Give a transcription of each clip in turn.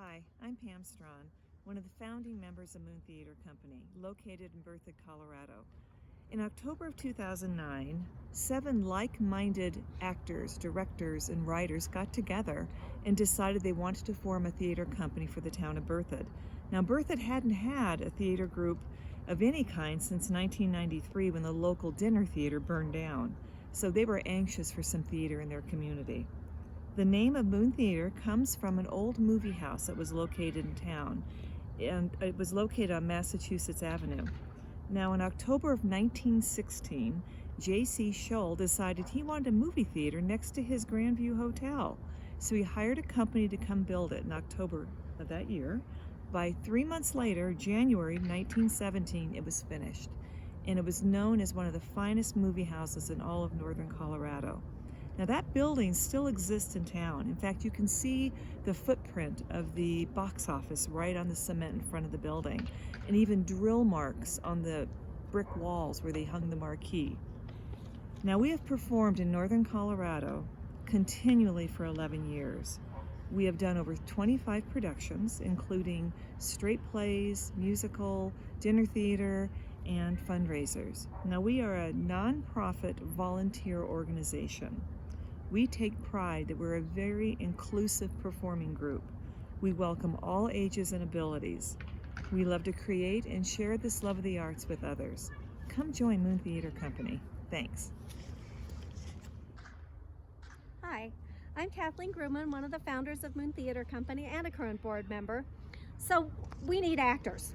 Hi, I'm Pam Strahn, one of the founding members of Moon Theater Company, located in Berthoud, Colorado. In October of 2009, 7 like-minded actors, directors, and writers got together and decided they wanted to form a theater company for the town of Berthoud. Now, Berthoud hadn't had a theater group of any kind since 1993 when the local dinner theater burned down, so they were anxious for some theater in their community. The name of Moon Theater comes from an old movie house that was located in town, and it was located on Massachusetts Avenue. Now, in October of 1916, J.C. Scholl decided he wanted a movie theater next to his Grandview Hotel, so he hired a company to come build it in October of that year. By 3 months later, January 1917, it was finished, and it was known as one of the finest movie houses in all of northern Colorado. Now, that building still exists in town. In fact, you can see the footprint of the box office right on the cement in front of the building, and even drill marks on the brick walls where they hung the marquee. Now, we have performed in northern Colorado continually for 11 years. We have done over 25 productions, including straight plays, musical, dinner theater, and fundraisers. Now, we are a nonprofit volunteer organization. We take pride that we're a very inclusive performing group. We welcome all ages and abilities. We love to create and share this love of the arts with others. Come join Moon Theater Company. Thanks. Hi, I'm Kathleen Grumman, one of the founders of Moon Theater Company and a current board member. So we need actors.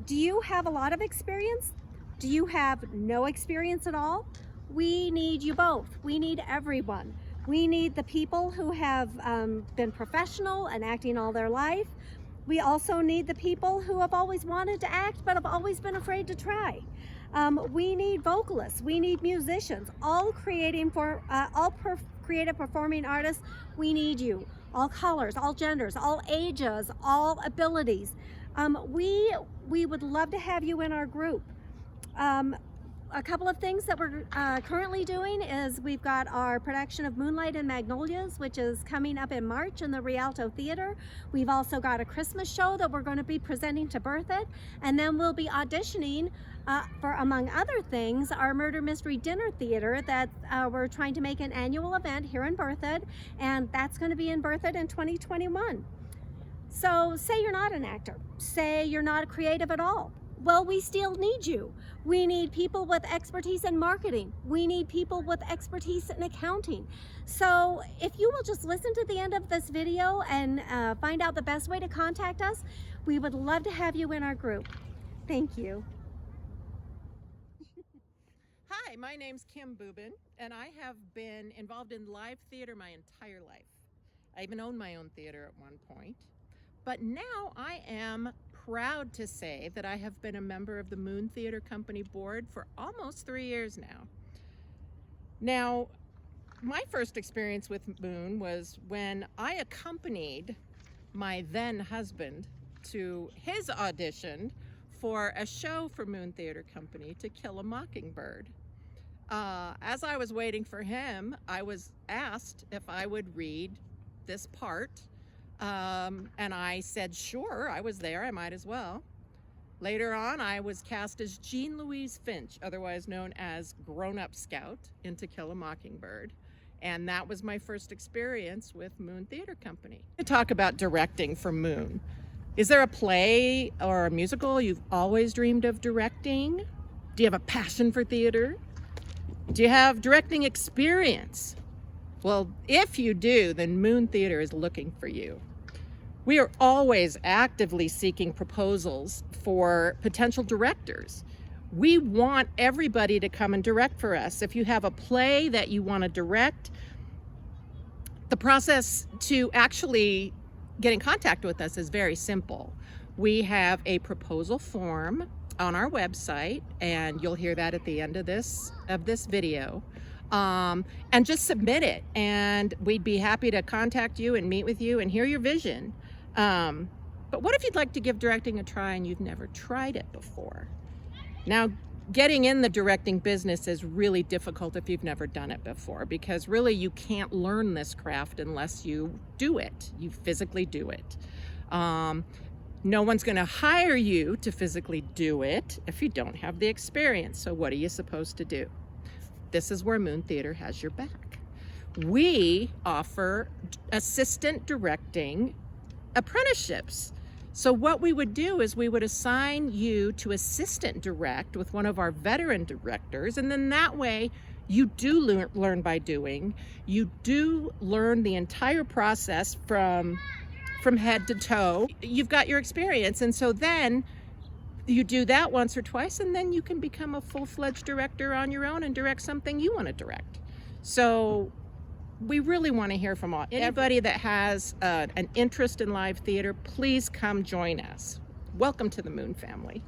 Do you have a lot of experience? Do you have no experience at all? We need you both. We need everyone. We need the people who have been professional and acting all their life. We also need the people who have always wanted to act but have always been afraid to try. We need vocalists. We need musicians. All creative performing artists. We need you. All colors, all genders, all ages, all abilities. We would love to have you in our group. A couple of things that we're currently doing is we've got our production of Moonlight and Magnolias, which is coming up in March in the Rialto Theater. We've also got a Christmas show that we're going to be presenting to Berthoud, and then we'll be auditioning for, among other things, our Murder Mystery Dinner Theater that we're trying to make an annual event here in Berthoud, and that's going to be in Berthoud in 2021. So say you're not an actor, say you're not creative at all. Well, we still need you. We need people with expertise in marketing. We need people with expertise in accounting. So if you will just listen to the end of this video and find out the best way to contact us, we would love to have you in our group. Thank you. Hi, my name's Pam Boobin, and I have been involved in live theater my entire life. I even owned my own theater at one point. But now I am proud to say that I have been a member of the Moon Theater Company board for almost 3 years now. Now, my first experience with Moon was when I accompanied my then husband to his audition for a show for Moon Theater Company, To Kill a Mockingbird. As I was waiting for him, I was asked if I would read this part. And I said, sure, I was there, I might as well. Later on, I was cast as Jean Louise Finch, otherwise known as Grown-Up Scout, in To Kill a Mockingbird. And that was my first experience with Moon Theater Company. To talk about directing for Moon. Is there a play or a musical you've always dreamed of directing? Do you have a passion for theater? Do you have directing experience? Well, if you do, then Moon Theater is looking for you. We are always actively seeking proposals for potential directors. We want everybody to come and direct for us. If you have a play that you want to direct, the process to actually get in contact with us is very simple. We have a proposal form on our website, and you'll hear that at the end of this video. And just submit it, and we'd be happy to contact you and meet with you and hear your vision. But what if you'd like to give directing a try and you've never tried it before? Now, getting in the directing business is really difficult if you've never done it before, because really you can't learn this craft unless you do it. You physically do it. No one's going to hire you to physically do it if you don't have the experience. So what are you supposed to do? This is where Moon Theater has your back. We offer assistant directing apprenticeships. So what we would do is we would assign you to assistant direct with one of our veteran directors, and then that way you do learn by doing. You do learn the entire process from head to toe. You've got your experience, and so then you do that once or twice, and then you can become a full-fledged director on your own and direct something you want to direct. So we really want to hear from anybody that has an interest in live theater. Please come join us. Welcome to the Moon family.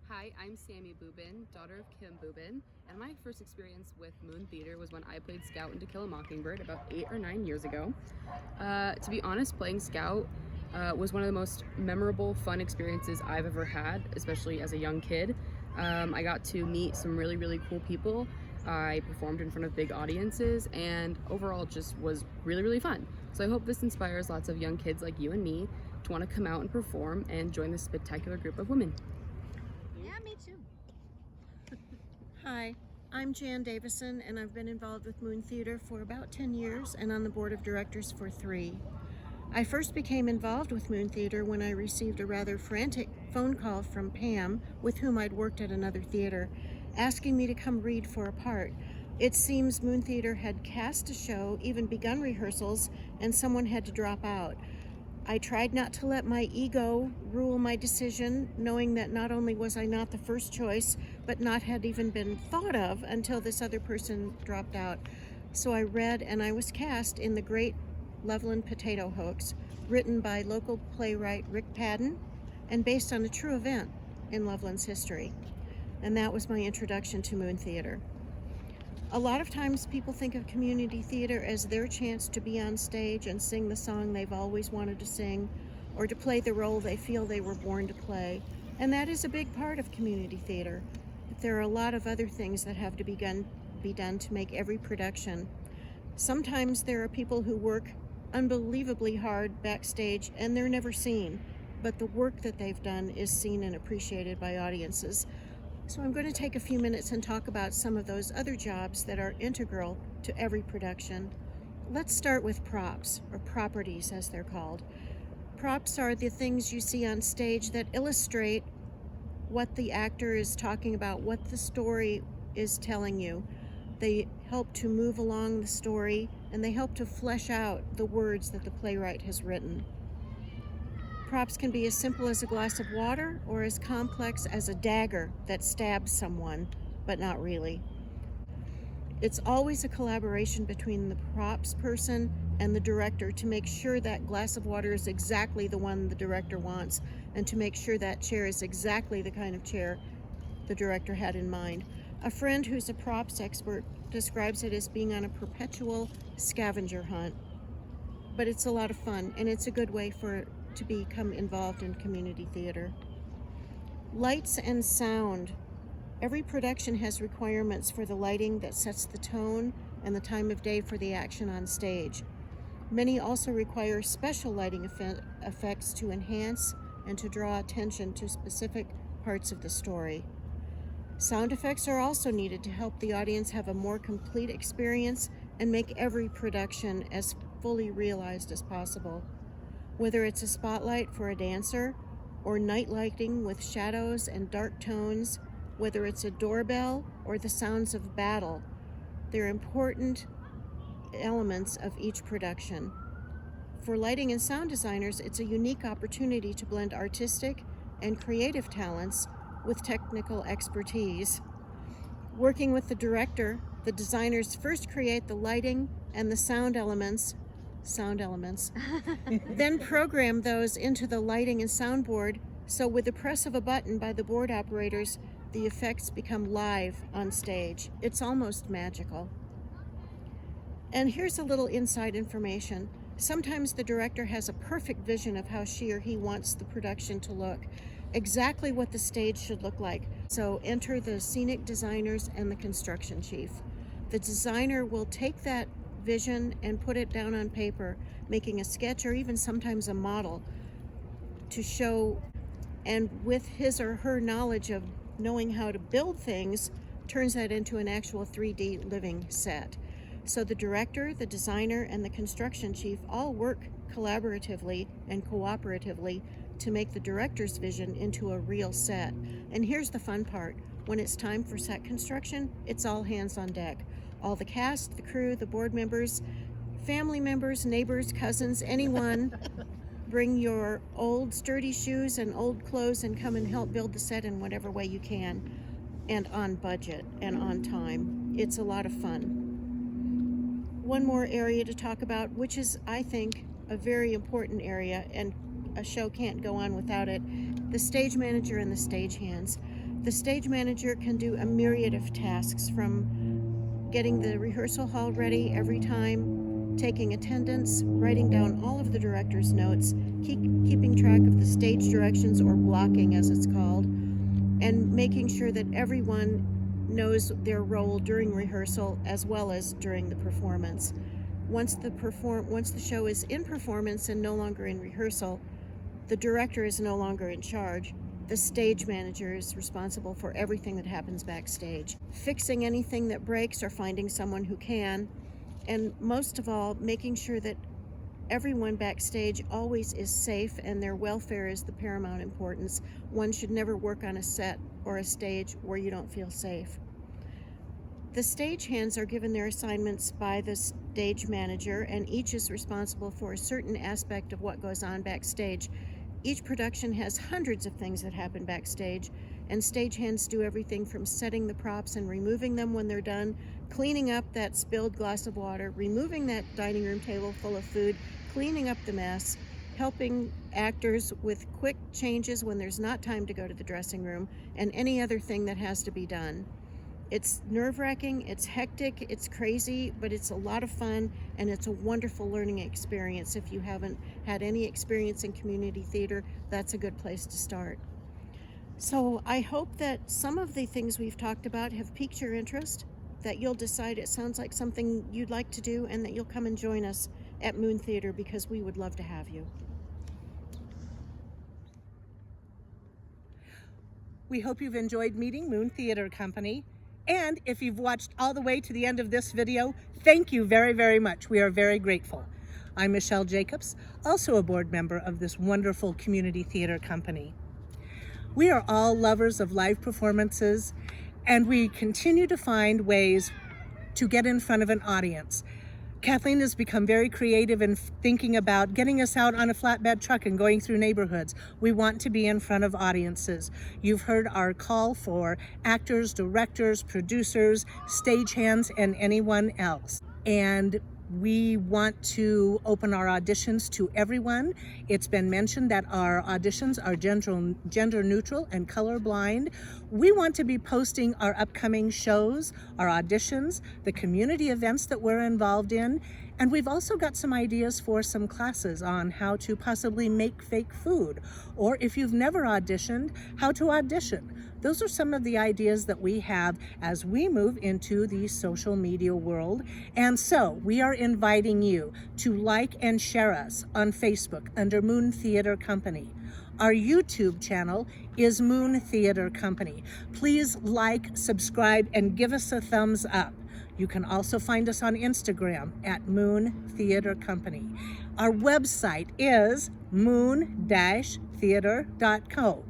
Hi, I'm Sammy Boobin, daughter of Kim Boobin, and my first experience with Moon Theater was when I played Scout in To Kill a Mockingbird about 8 or 9 years ago. To be honest, playing Scout was one of the most memorable, fun experiences I've ever had, especially as a young kid. I got to meet some really, really cool people. I performed in front of big audiences, and overall it just was really, really fun. So I hope this inspires lots of young kids like you and me to want to come out and perform and join this spectacular group of women. Yeah, me too. Hi, I'm Jan Davison, and I've been involved with Moon Theater for about 10 years and on the board of directors for 3. I first became involved with Moon Theater when I received a rather frantic phone call from Pam, with whom I'd worked at another theater, asking me to come read for a part. It seems Moon Theater had cast a show, even begun rehearsals, and someone had to drop out. I tried not to let my ego rule my decision, knowing that not only was I not the first choice, but not had even been thought of until this other person dropped out. So I read, and I was cast in The Great Loveland Potato Hoax, written by local playwright Rick Padden and based on a true event in Loveland's history. And that was my introduction to Moon Theater. A lot of times people think of community theater as their chance to be on stage and sing the song they've always wanted to sing, or to play the role they feel they were born to play. And that is a big part of community theater. But there are a lot of other things that have to be done to make every production. Sometimes there are people who work unbelievably hard backstage and they're never seen, but the work that they've done is seen and appreciated by audiences. So I'm going to take a few minutes and talk about some of those other jobs that are integral to every production. Let's start with props, or properties as they're called. Props are the things you see on stage that illustrate what the actor is talking about, what the story is telling you. They help to move along the story, and they help to flesh out the words that the playwright has written. Props can be as simple as a glass of water or as complex as a dagger that stabs someone, but not really. It's always a collaboration between the props person and the director to make sure that glass of water is exactly the one the director wants, and to make sure that chair is exactly the kind of chair the director had in mind. A friend who's a props expert describes it as being on a perpetual scavenger hunt. But it's a lot of fun, and it's a good way to become involved in community theater. Lights and sound. Every production has requirements for the lighting that sets the tone and the time of day for the action on stage. Many also require special lighting effects to enhance and to draw attention to specific parts of the story. Sound effects are also needed to help the audience have a more complete experience and make every production as fully realized as possible. Whether it's a spotlight for a dancer, or night lighting with shadows and dark tones, whether it's a doorbell or the sounds of battle, they're important elements of each production. For lighting and sound designers, it's a unique opportunity to blend artistic and creative talents with technical expertise. Working with the director, the designers first create the lighting and the sound elements, then program those into the lighting and soundboard, so with the press of a button by the board operators, the effects become live on stage. It's almost magical. And here's a little inside information. Sometimes the director has a perfect vision of how she or he wants the production to look, exactly what the stage should look like. So enter the scenic designers and the construction chief. The designer will take that vision and put it down on paper, making a sketch or even sometimes a model to show, and with his or her knowledge of knowing how to build things, turns that into an actual 3D living set. So the director, the designer, and the construction chief all work collaboratively and cooperatively to make the director's vision into a real set. And here's the fun part. When it's time for set construction, it's all hands on deck. All the cast, the crew, the board members, family members, neighbors, cousins, anyone, bring your old sturdy shoes and old clothes and come and help build the set in whatever way you can, and on budget and on time. It's a lot of fun. One more area to talk about, which is, I think, a very important area, and a show can't go on without it: the stage manager and the stagehands. The stage manager can do a myriad of tasks, from getting the rehearsal hall ready every time, taking attendance, writing down all of the director's notes, keeping track of the stage directions, or blocking as it's called, and making sure that everyone knows their role during rehearsal as well as during the performance. Once the show is in performance and no longer in rehearsal, the director is no longer in charge. The stage manager is responsible for everything that happens backstage, fixing anything that breaks or finding someone who can, and most of all, making sure that everyone backstage always is safe and their welfare is the paramount importance. One should never work on a set or a stage where you don't feel safe. The stagehands are given their assignments by the stage manager, and each is responsible for a certain aspect of what goes on backstage. Each production has hundreds of things that happen backstage, and stagehands do everything from setting the props and removing them when they're done, cleaning up that spilled glass of water, removing that dining room table full of food, cleaning up the mess, helping actors with quick changes when there's not time to go to the dressing room, and any other thing that has to be done. It's nerve-wracking, it's hectic, it's crazy, but it's a lot of fun, and it's a wonderful learning experience. If you haven't had any experience in community theater, that's a good place to start. So I hope that some of the things we've talked about have piqued your interest, that you'll decide it sounds like something you'd like to do, and that you'll come and join us at Moon Theater, because we would love to have you. We hope you've enjoyed meeting Moon Theater Company. And if you've watched all the way to the end of this video, thank you very, very much. We are very grateful. I'm Michelle Jacobs, also a board member of this wonderful community theater company. We are all lovers of live performances, and we continue to find ways to get in front of an audience. Kathleen has become very creative in thinking about getting us out on a flatbed truck and going through neighborhoods. We want to be in front of audiences. You've heard our call for actors, directors, producers, stagehands, and anyone else. And we want to open our auditions to everyone. It's been mentioned that our auditions are gender neutral and colorblind. We want to be posting our upcoming shows, our auditions, the community events that we're involved in, and we've also got some ideas for some classes on how to possibly make fake food, or if you've never auditioned, how to audition. Those are some of the ideas that we have as we move into the social media world. And so we are inviting you to like and share us on Facebook under Moon Theater Company. Our YouTube channel is Moon Theater Company. Please like, subscribe, and give us a thumbs up. You can also find us on Instagram at Moon Theater Company. Our website is moon-theater.com.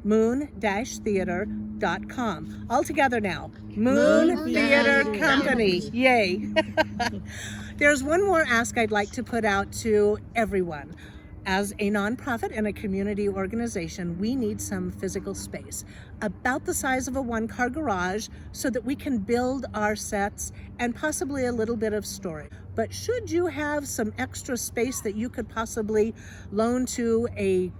moon-theater.com. All together now. Moon Theater Company. Yay. There's one more ask I'd like to put out to everyone. As a nonprofit and a community organization, we need some physical space, about the size of a one-car garage, so that we can build our sets and possibly a little bit of storage. But should you have some extra space that you could possibly loan to a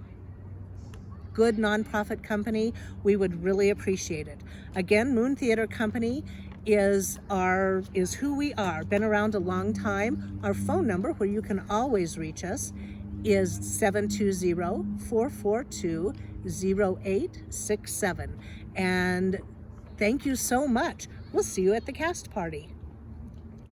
good nonprofit company, we would really appreciate it. Again, Moon Theater Company is who we are. Been around a long time. Our phone number, where you can always reach us, is 720-442-0867. And thank you so much. We'll see you at the cast party.